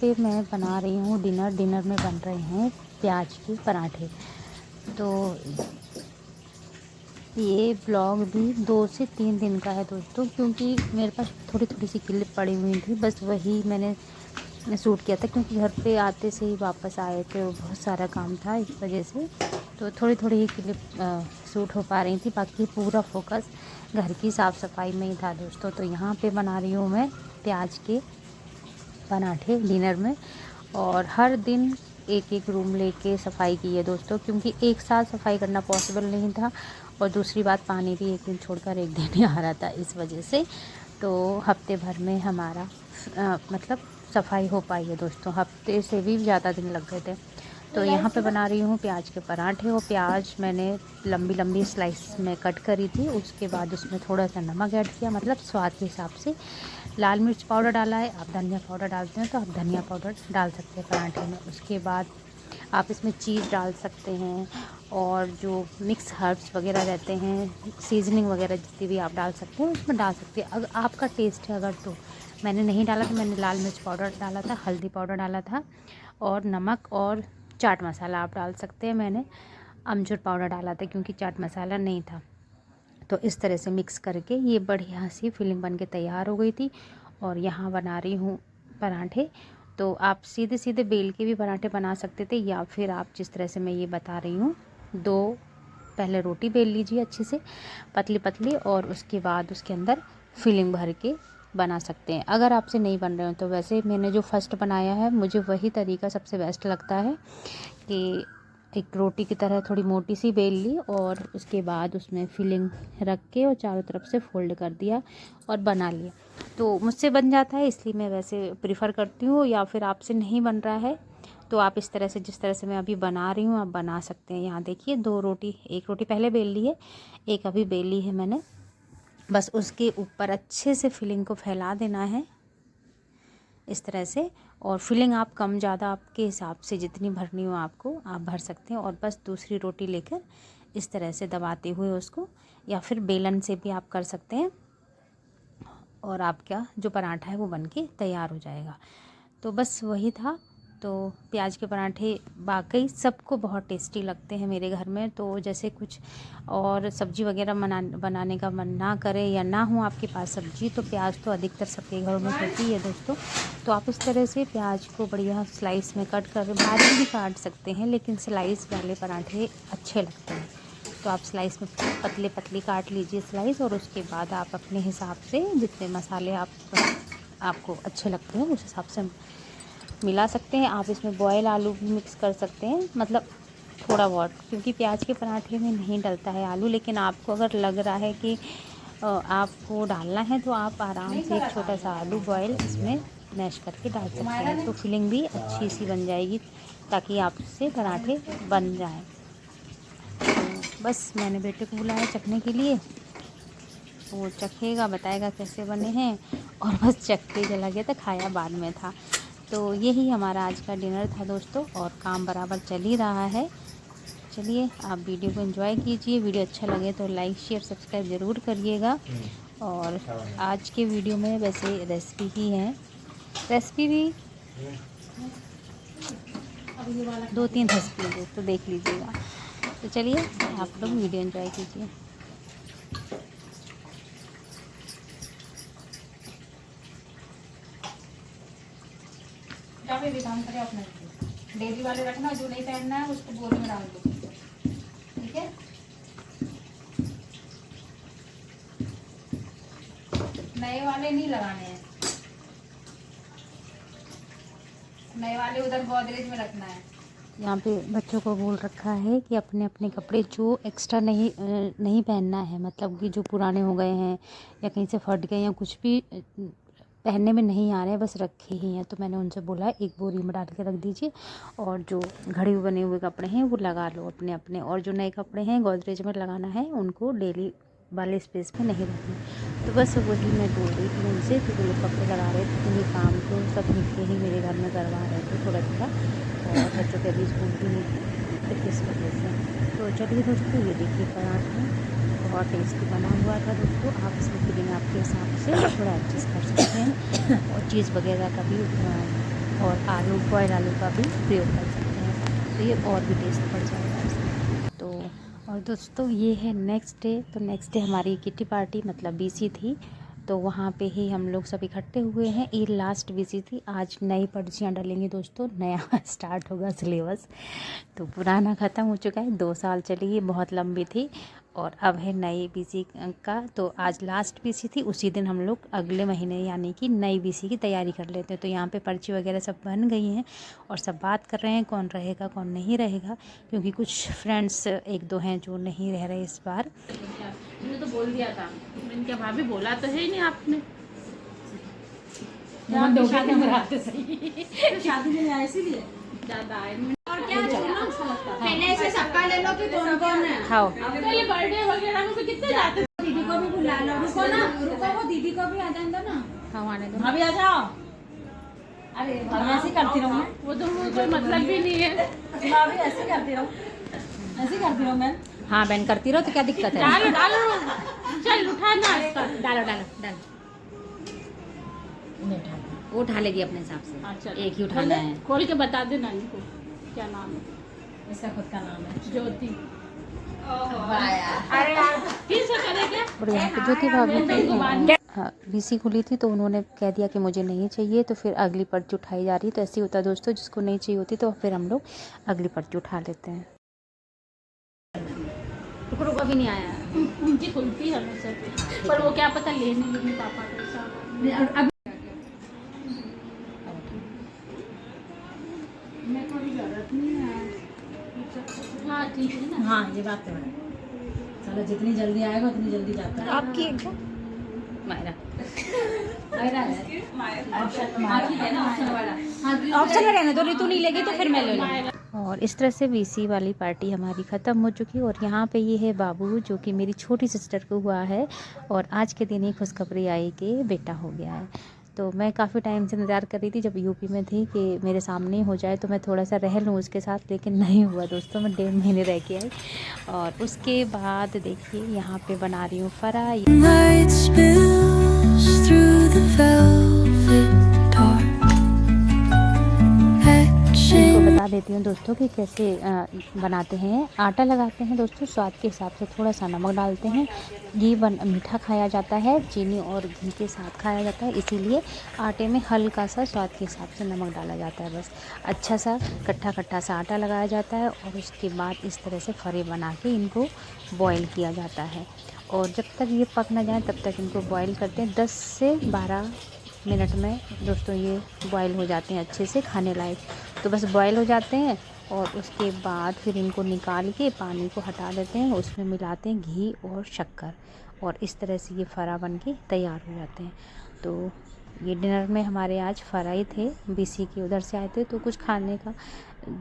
पे मैं बना रही हूँ डिनर में बन रहे हैं प्याज के पराठे। तो ये ब्लॉग भी 2 से 3 दिन का है दोस्तों, क्योंकि मेरे पास थोड़ी सी क्लिप पड़ी हुई थी, बस वही मैंने शूट किया था, क्योंकि घर पे आते से ही वापस आए थे और बहुत सारा काम था इस वजह से। तो थोड़ी ही क्लिप शूट हो पा रही थी, बाकी पूरा फोकस घर की साफ़ सफाई में ही था दोस्तों। तो यहाँ पे बना रही हूँ मैं प्याज के पराठे डिनर में, और हर दिन एक रूम लेके सफाई की है दोस्तों, क्योंकि एक साथ सफाई करना पॉसिबल नहीं था, और दूसरी बात पानी भी एक दिन छोड़कर एक दिन ही आ रहा था इस वजह से। तो हफ्ते भर में हमारा मतलब सफाई हो पाई है दोस्तों, हफ्ते से भी ज़्यादा दिन लग गए थे। तो यहाँ पे बना रही हूँ प्याज के पराठे, और प्याज मैंने लंबी स्लाइस में कट करी थी। उसके बाद उसमें थोड़ा सा नमक ऐड किया, मतलब स्वाद के हिसाब से। लाल मिर्च पाउडर डाला है, आप धनिया पाउडर डालते हैं तो आप धनिया पाउडर डाल सकते हैं पराठे में। उसके बाद आप इसमें चीज़ डाल सकते हैं, और जो मिक्स हर्ब्स वगैरह रहते हैं, सीजनिंग वगैरह जितनी भी आप डाल सकते हैं उसमें डाल सकते हैं, अगर आपका टेस्ट है अगर तो। मैंने नहीं डाला था, मैंने लाल मिर्च पाउडर डाला था, हल्दी पाउडर डाला था, और नमक और चाट मसाला आप डाल सकते हैं। मैंने अमचूर पाउडर डाला था क्योंकि चाट मसाला नहीं था। तो इस तरह से मिक्स करके ये बढ़िया सी फिलिंग बन के तैयार हो गई थी। और यहाँ बना रही हूँ पराठे। तो आप सीधे बेल के भी पराठे बना सकते थे, या फिर आप जिस तरह से मैं ये बता रही हूँ, 2 पहले रोटी बेल लीजिए अच्छे से पतली, और उसके बाद उसके अंदर फिलिंग भर के बना सकते हैं। अगर आपसे नहीं बन रहे हो तो वैसे मैंने जो फर्स्ट बनाया है, मुझे वही तरीका सबसे बेस्ट लगता है, कि एक रोटी की तरह थोड़ी मोटी सी बेल ली, और उसके बाद उसमें फिलिंग रख के और चारों तरफ से फोल्ड कर दिया और बना लिया। तो मुझसे बन जाता है, इसलिए मैं वैसे प्रिफ़र करती हूँ। या फिर आपसे नहीं बन रहा है तो आप इस तरह से, जिस तरह से मैं अभी बना रही हूँ, आप बना सकते हैं। यहाँ देखिए 2 रोटी, एक रोटी पहले बेल ली है, एक अभी बेल ली है मैंने। बस उसके ऊपर अच्छे से फिलिंग को फैला देना है इस तरह से। और फिलिंग आप कम ज़्यादा आपके हिसाब से जितनी भरनी हो आपको, आप भर सकते हैं। और बस दूसरी रोटी लेकर इस तरह से दबाते हुए उसको, या फिर बेलन से भी आप कर सकते हैं, और आपका जो पराठा है वो बनके तैयार हो जाएगा। तो बस वही था। तो प्याज के पराठे वाकई सबको बहुत टेस्टी लगते हैं मेरे घर में। तो जैसे कुछ और सब्ज़ी वगैरह बनाने का मन ना करे, या ना हो आपके पास सब्ज़ी, तो प्याज तो अधिकतर सबके घरों में होती है दोस्तों। तो आप इस तरह से प्याज को बढ़िया स्लाइस में कट कर, बारीक भी काट सकते हैं, लेकिन स्लाइस वाले पराठे अच्छे लगते हैं। तो आप स्लाइस में पतली काट लीजिए स्लाइस, और उसके बाद आप अपने हिसाब से जितने मसाले आपको अच्छे लगते हैं उस हिसाब से मिला सकते हैं। आप इसमें बॉयल आलू भी मिक्स कर सकते हैं, मतलब थोड़ा बहुत, क्योंकि प्याज के पराठे में नहीं डलता है आलू। लेकिन आपको अगर लग रहा है कि आपको डालना है, तो आप आराम से एक छोटा सा आलू बॉयल इसमें मैश करके डाल सकते हैं। तो फिलिंग भी अच्छी सी बन जाएगी, ताकि आपसे पराठे बन जाएं। तो बस मैंने बेटे को बुलाया चखने के लिए, वो चखेगा, बताएगा कैसे बने हैं, और बस चख के चला गया था, खाया बाद में था। तो यही हमारा आज का डिनर था दोस्तों, और काम बराबर चल ही रहा है। चलिए आप वीडियो को एंजॉय कीजिए। वीडियो अच्छा लगे तो लाइक शेयर सब्सक्राइब ज़रूर करिएगा। और आज के वीडियो में वैसे रेसिपी ही है, रेसिपी भी 2-3 रेसिपी है तो देख लीजिएगा। तो चलिए आप लोग वीडियो एंजॉय कीजिए। भी काम करें अपने डेली वाले रखना, जो नहीं पहनना है उसको बोरी में डाल दो, ठीक है। नए वाले नहीं लगाने हैं, नए वाले उधर गोदरेज में रखना है। यहाँ पे बच्चों को बोल रखा है कि अपने अपने कपड़े जो एक्स्ट्रा नहीं पहनना है, मतलब कि जो पुराने हो गए हैं या कहीं से फट गए, या कुछ भी पहनने में नहीं आ रहे हैं, बस रखे ही हैं। तो मैंने उनसे बोला एक बोरी में डाल के रख दीजिए, और जो घड़े बने हुए कपड़े हैं वो लगा लो अपने अपने, और जो नए कपड़े हैं गोदरेज में लगाना है, उनको डेली वाले स्पेस में नहीं रखना। तो बस वही मैं बोल रही थी उनसे कि वो लोग कपड़े लगा रहे थे, क्योंकि काम तो सब मिलके ही मेरे घर में करवा रहे थे थोड़ा, और बच्चों के अभी स्कूल भी नहीं थी, तो इस वजह से। तो चलिए दोस्तों, ये देखिए पराठा बहुत टेस्टी बना हुआ था दोस्तों। आप इसमें फिलिंग आपके हिसाब से थोड़ा एडजस्ट कर सकते हैं, और चीज़ वगैरह का भी और आलू बॉयल आलू का भी प्रयोग कर सकते हैं, तो ये और भी टेस्ट बढ़ जाएगा इसमें। तो और दोस्तों ये है नेक्स्ट डे। तो नेक्स्ट डे हमारी किटी पार्टी मतलब बीसी थी, तो वहाँ पे ही हम लोग सब इकट्ठे हुए हैं। ये लास्ट बीसी थी। आज नई पर्चियाँ डलेंगी दोस्तों, नया स्टार्ट होगा सिलेबस। तो पुराना ख़त्म हो चुका है, 2 साल चली, ये बहुत लंबी थी, और अब है नई बीसी का। तो आज लास्ट बीसी थी, उसी दिन हम लोग अगले महीने यानी कि नई बीसी की तैयारी कर लेते हैं। तो यहाँ पे पर्ची वगैरह सब बन गई हैं और सब बात कर रहे हैं कौन रहेगा कौन नहीं रहेगा, क्योंकि कुछ फ्रेंड्स 1-2 हैं जो नहीं रह रहे इस बार। मैंने तो बोल दिया था, मैंने क्या भाभी बोला तो है ही नहीं आपने। शादी में आते सही, शादी में आए इसीलिए ज़्यादा आए। और क्या पहले ऐसे सबका ले लो कि कौन कौन है। हाँ, पहले बर्थडे वगैरह में तो कितने जाते। दीदी को भी बुला लो, रुको ना, रुको, वो दीदी को भी आ जाने दो ना। हाँ आने दो, भाभी आ जाओ। अरे भाभी ऐसे करती रहूँ, वो तो कोई मतलब भी नहीं है। भाभी ऐसे करती रहूँ, ऐसे करती रहूँ मैं। हाँ बहन करती रहो, तो क्या दिक्कत है। डालो डालो, चल उठाना इसका। डालो डालो डालो, वो उठा लेगी अपने हिसाब से। अच्छा, एक ही उठाना है। खोल के बता दे नानी को क्या नाम है। इसका खुद का नाम है ज्योति। अरे यार फिर से करे क्या। और यहाँ पे ज्योति भाभी हाँ बीसी खुली थी, तो उन्होंने कह दिया कि मुझे नहीं चाहिए, तो फिर अगली पर्ची उठाई जा रही। तो ऐसे ही होता है दोस्तों, जिसको नहीं चाहिए होती तो फिर हम लोग अगली पर्ची उठा लेते हैं। टुकड़ों का भी नहीं आया, उनकी खुलती है हमेशा, पर वो क्या पता लेने लगी पापा के साथ। मैं कोई जरूरत नहीं है। हाँ ठीक है ना। हाँ ये बात तो है, चलो जितनी जल्दी आएगा उतनी जल्दी जाता है। आपकी मायरा ऑप्शन में रहने दो, रितु नहीं लेगी तो फिर मैं ले लूँगी। और इस तरह से बीसी वाली पार्टी हमारी ख़त्म हो चुकी है। और यहाँ पे ये है बाबू, जो कि मेरी छोटी सिस्टर को हुआ है, और आज के दिन ही खुशखबरी आई कि बेटा हो गया है। तो मैं काफ़ी टाइम से इंतज़ार कर रही थी, जब यूपी में थी, कि मेरे सामने हो जाए तो मैं थोड़ा सा रह लूँ उसके साथ, लेकिन नहीं हुआ दोस्तों। मैं 1.5 महीने रह के आई। और उसके बाद देखिए यहाँ पे बना रही हूँ फ्राई। बता देती हूँ दोस्तों कि कैसे बनाते हैं। आटा लगाते हैं दोस्तों, स्वाद के हिसाब से थोड़ा सा नमक डालते हैं। घी मीठा खाया जाता है, चीनी और घी के साथ खाया जाता है, इसीलिए आटे में हल्का सा स्वाद के हिसाब से नमक डाला जाता है। बस अच्छा सा कट्ठा सा आटा लगाया जाता है, और उसके बाद इस तरह से फरे बना के इनको बॉईल किया जाता है। और जब तक ये पक ना जाए तब तक इनको बॉईल करते हैं। 10 से 12 मिनट में दोस्तों ये बॉईल हो जाते हैं अच्छे से, खाने लायक। तो बस बॉईल हो जाते हैं, और उसके बाद फिर इनको निकाल के पानी को हटा देते हैं, उसमें मिलाते हैं घी और शक्कर, और इस तरह से ये फरा बन के तैयार हो जाते हैं। तो ये डिनर में हमारे आज फराई थे, बीसी के उधर से आए थे, तो कुछ खाने का।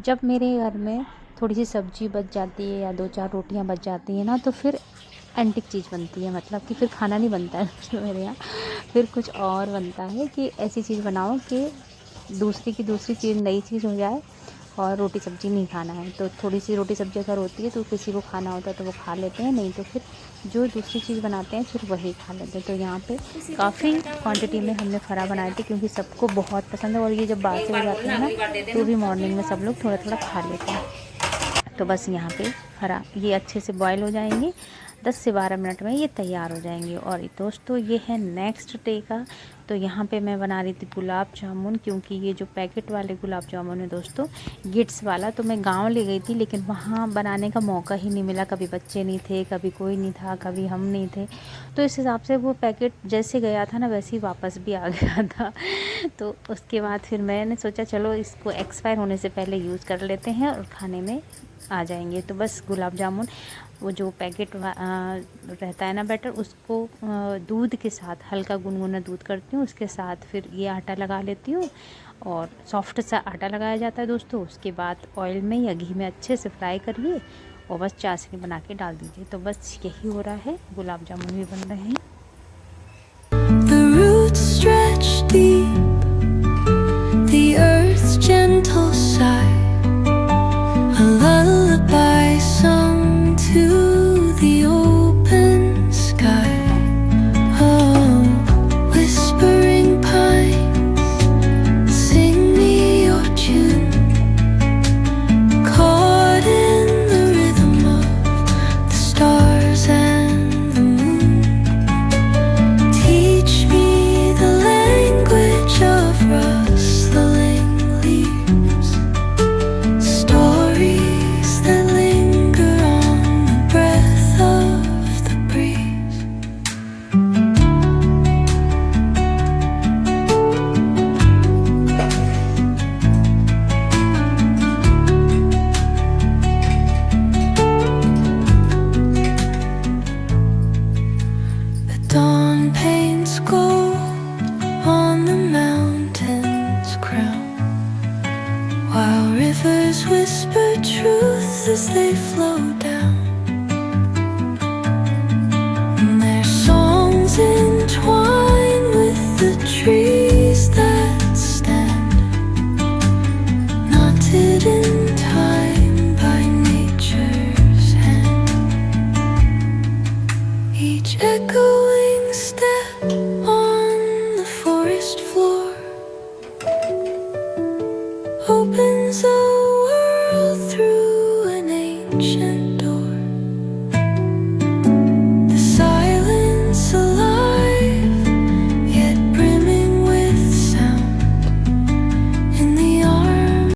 जब मेरे घर में थोड़ी सी सब्ज़ी बच जाती है या 2-4 रोटियाँ बच जाती हैं ना, तो फिर एंटिक चीज़ बनती है, मतलब कि फिर खाना नहीं बनता है मेरे यहाँ, फिर कुछ और बनता है कि ऐसी चीज़ बनाओ कि दूसरी की दूसरी चीज़ नई चीज़ हो जाए, और रोटी सब्ज़ी नहीं खाना है। तो थोड़ी सी रोटी सब्ज़ी अगर होती है तो किसी को खाना होता है तो वो खा लेते हैं, नहीं तो फिर जो दूसरी चीज़ बनाते हैं फिर वही खा लेते हैं। तो यहाँ पे काफ़ी क्वांटिटी में हमने फरा बनाए थे, क्योंकि सबको बहुत पसंद है, और ये जब बासी हो जाते हैं ना, तो भी मॉर्निंग में सब लोग थोड़ा थोड़ा खा लेते हैं। तो बस यहाँ पे फरा ये अच्छे से बॉयल हो जाएंगे, 10 से 12 मिनट में ये तैयार हो जाएंगे। और दोस्तों ये है नेक्स्ट डे का। तो यहाँ पे मैं बना रही थी गुलाब जामुन, क्योंकि ये जो पैकेट वाले गुलाब जामुन है दोस्तों, गिट्स वाला, तो मैं गांव ले गई थी, लेकिन वहाँ बनाने का मौका ही नहीं मिला। कभी बच्चे नहीं थे, कभी कोई नहीं था, कभी हम नहीं थे, तो इस हिसाब से वो पैकेट जैसे गया था ना वैसे ही वापस भी आ गया था। तो उसके बाद फिर मैंने सोचा चलो इसको एक्सपायर होने से पहले यूज़ कर लेते हैं और खाने में आ जाएंगे। तो बस गुलाब जामुन, वो जो पैकेट रहता है ना बैटर, उसको दूध के साथ हल्का गुनगुना दूध करती हूँ, उसके साथ फिर ये आटा लगा लेती हूँ, और सॉफ्ट सा आटा लगाया जाता है दोस्तों। उसके बाद ऑयल में या घी में अच्छे से फ्राई करिए, और बस चाशनी बना के डाल दीजिए। तो बस यही हो रहा है, गुलाब जामुन भी बन रहे हैं। The roots stretch deep, the earth's gentle sigh, a lullaby sung to the open sky. Oh, whispering pines, sing me your Rivers whisper truth as they flow down, and their songs entwine with the trees that stand, knotted in time by nature's hand. Each echoing step on the forest floor opens a world through an ancient